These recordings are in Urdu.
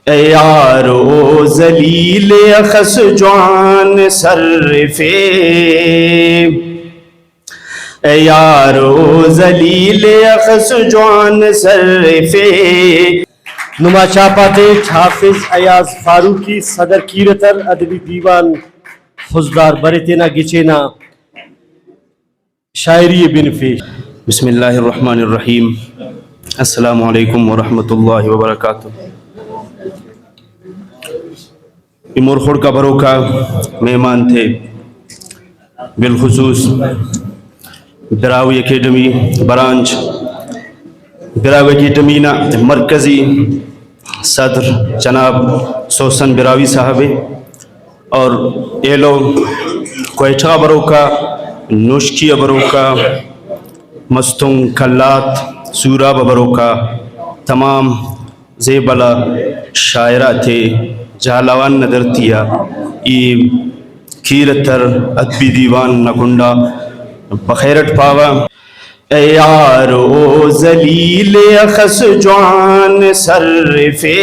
اے یارو ذلیل اخس جوان صرفے، اے یارو ذلیل اخس جوان صرفے. نما چاپاتے حافظ ایاز فاروقی صدر کیرتر ادبی دیوان حضدار برتنا گچینا شاعری بن پیش. بسم اللہ الرحمن الرحیم. السلام علیکم ورحمۃ اللہ وبرکاتہ. مرخوڑ کا برو کا مہمان تھے، بالخصوص Brahui academy branch, Brahui academy نا مرکزی صدر جناب سوسن براوی صاحب اور ایلو کوئٹہ برو کا، نوشکی برو کا، مستنگ کلات سورا برو کا تمام زیبلا شاعرہ تھے جہلاوان ندرتیا ای کیرتر ادبی دیوان نکنڈا بخیرت پاوا. اے یارو ذلیل اخس جوان صرفے،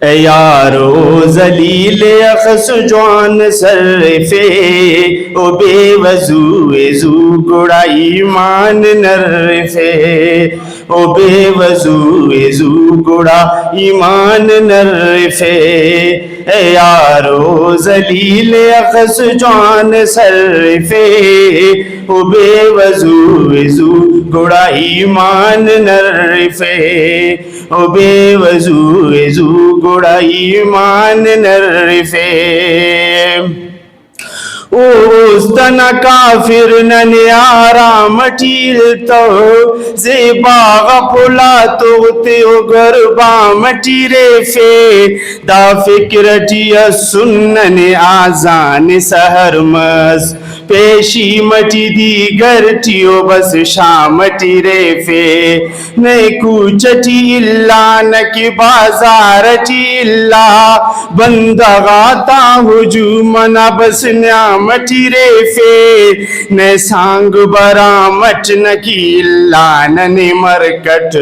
اے یارو ذلیل اخس جوان صرفے، او بے وضو زو گڑا ایمان نرفے، او بے وضو زو گڑا ایمان نرفے. اے یارو ذلیل اخس جوان صرفے، او بے وضو زو گڑا ایمان نرفے، او بے وضو زو گڑا ایمان نرفے. اوستنا کافر نن آرام ٹیل تو زیباغ پلا توغتے گربا مٹی ریفے، دا فکرٹی سنن آزان سہر مز پیشی مٹی دی گرٹیو بس شامٹی ریفے. نیکو چٹی اللہ نکی بازارٹی اللہ، بندغاتا ہجومنا بس نعمٹی ریفے. نے سانگ برامٹ نکی اللہ ننی مرکٹ،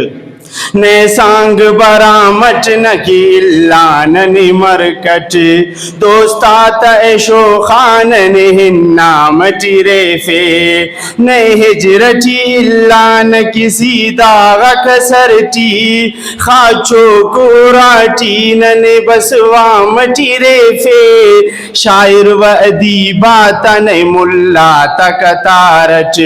نے سانگ برامٹ نکی اللہ ننی مرکٹ. دوستات ایشو خان نہنا مٹی ریفے، نے ہجرٹی اللہ نکی سیدہ غکسرٹی، خاچو کوراٹی ننے بسوا مٹی ریفے. شاعر و ادیبات نے ملا تکتارٹ،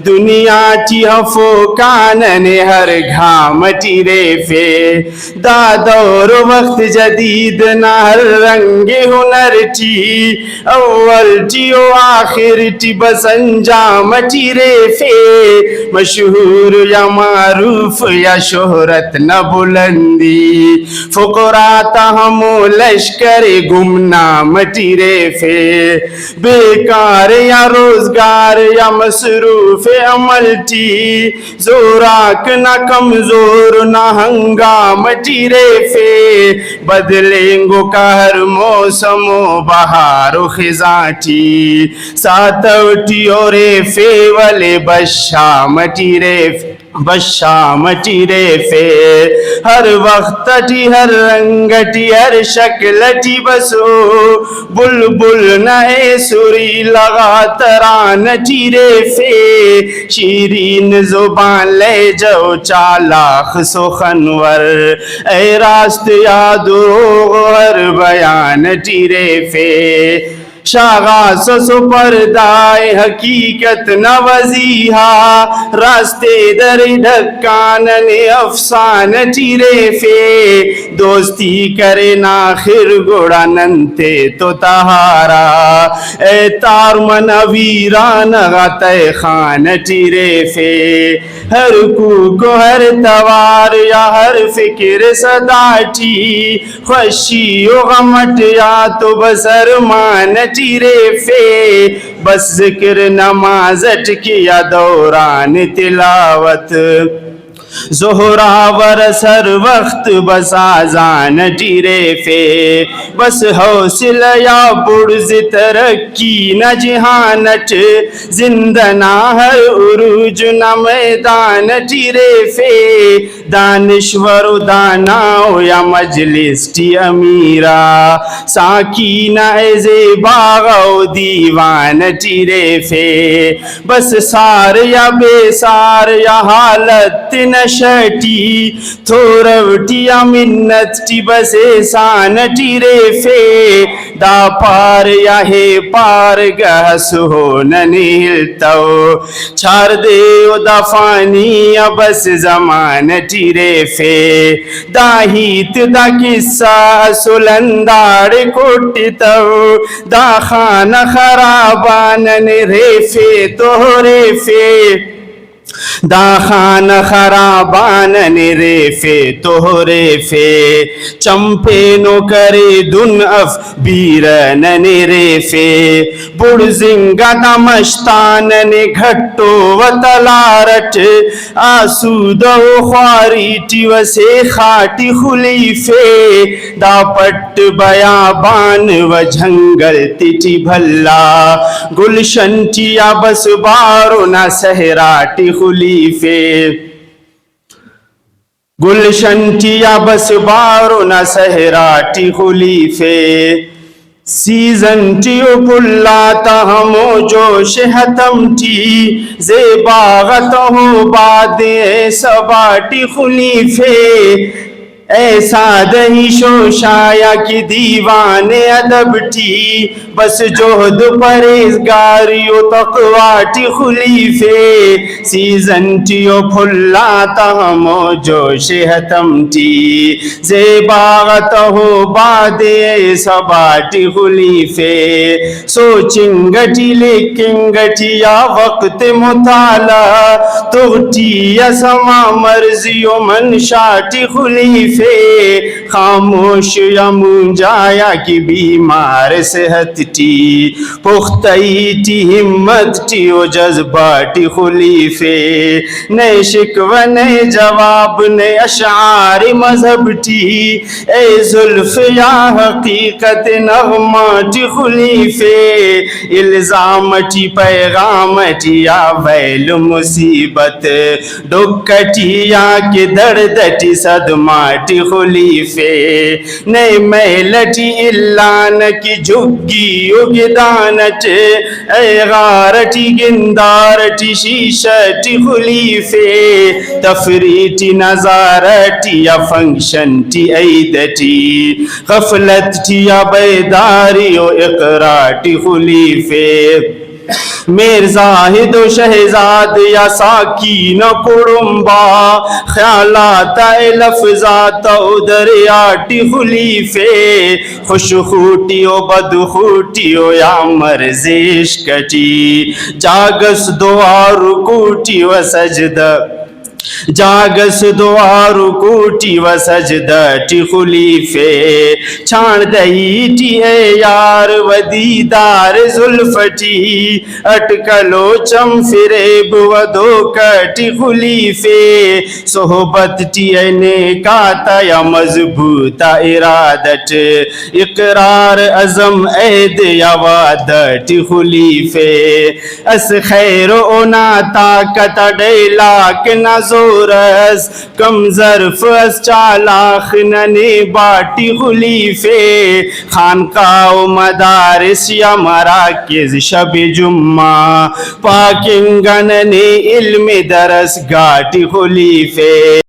دنیا ٹی ہفو کانن ہر گھام مٹی ریفے. دا دور وقت جدید نہ ہر رنگ ہنر ٹی، اول ٹی و آخر ٹی بس انجام ٹی ریفے. مشہور یا معروف یا شہرت نہ بلندی، فقراتا ہمو لشکر گمنام ٹی ریفے. بیکار یا روزگار یا مصروف عمل ٹی، زوراک نہ کمزور نہ ہنگام ٹی ریفے. بدلیں گو کا ہر موسم و بہار و خزاں ٹی، ساتوٹی اور ریفے والے بشام ٹی ریفے، بشام ٹی ریفے. ہر وقت ٹی ہر رنگ ٹی ہر شکل ٹی بسو، بلبل نئے سری لگا تران ٹی ریفے. شیرین زبان لے جو چالاخ سخنور، اے راست یاد روغ ہر بیان ٹی ریفے. شاغاس سو پردائے حقیقت نوزیہا، راستے در ڈھکانن افسان ٹی ریفے. دوستی کرے ناخر گوڑا ننتے تو تہارا، اے تار من ویران غتے خان ٹی ریفے. ہر کو ہر توار یا ہر فکر صداٹی، خوشی و غمٹ یا تو بسر مان ٹی ریفے. بس ذکر نمازٹ کیا دوران تلاوت، زہراور سر وقت بس آزان ٹی ریفے. بس حوصلہ یا برز ترقی نہ جہانٹ، زندہ نہ ہر عروج نہ میدان ٹی ریفے. دانشور و دانا یا مجلس ٹی امیرا ساکینہ زیباغ و دیوان ٹی ریفے بس سار یا بے سار یا حالت نشٹی تھوروٹی یا منت ٹی بس احسان ٹی ریفے دا پار یا ہے پار گہس ہو ننیلتو چھار دے و دا فانی یا بس زمان ٹی ریفے دا ہیت دا قصہ سلندار کوٹتو دا خانہ خرابان ریفے تو ریفے دا خانہ خرابان ریفے تو ریفے چمپے نو کرے دن اف بیرن ریفے بڑ زنگا دا مشتان گھٹو و تلارٹ آسود و خواریٹی و سے خاٹی خلیفے دا پٹ بیابان و جھنگل تیٹی بھلا گلشن ٹیا بس بارو نہ سہراٹی خلیفے گلشن ٹیا بس بارو نہ سہراٹی خلیفے سیزن ٹیو پلاتا ہمو جوش حتم ٹی زیباغت ہو باد سباٹی خلیفے ایسا دہی شوشایا کی دیوان ادب ٹی بس جہد پرہیزگاری و تقواٹی خلیفے سیزن ٹیو پھلاتا ہمو جوش حتم ٹی زیباغت ہو باد سباٹی خلیفے سوچنگٹی لیکنگٹی یا وقت مطالعہ تغٹی یا سما مرضی و منشاٹی خلیفے خاموش یا منجایا کی بیمار صحت ٹی پختئی ٹی ہمت ٹی و جذباٹی خلیفے نئے شکوہ نئے جواب نئے اشعار مذہب ٹی اے زلف یا حقیقت نغماٹی خلیفے الزام ٹی پیغام ٹی یا ویل مصیبت ڈکٹی یا کہ درد ٹی صدماٹی خلیفے نئے محلٹی اللہ کی جھگی اگدانٹ اے غارٹی گندارٹی شیشٹی خلیفے تفریٹی نظارٹی یا فنکشن ٹی عیدٹی غفلت ٹی یا بیداری و اقراٹی خلیفے میر زاہد و شہزاد یا ساکین کڑمبا خیالات لفظات و دریاٹی خلیفے خوش خوٹی و بد خوٹی و یا مرز عشقٹی جاگس دعا رکوٹی و سجدہ جاگس دعا رکوٹی و سجدہ ٹی خلیفے چھان دہی ٹی اے یار و دیدار زلفٹی اٹکلو چم فریب و دھوکٹی خلیفے صحبت ٹی اے نیکاتا یا مضبوطا ارادت اقرار عزم عہد یا وعدٹی خلیفے اس خیر و نا طاقت ڈیلاک نظر زورس کم ظرف اس چالاخ ننے باٹی خلیفے خانقاہ و مدارس یا مراکز شب جمعہ پاکنگن نے علم درس گاٹی خلیفے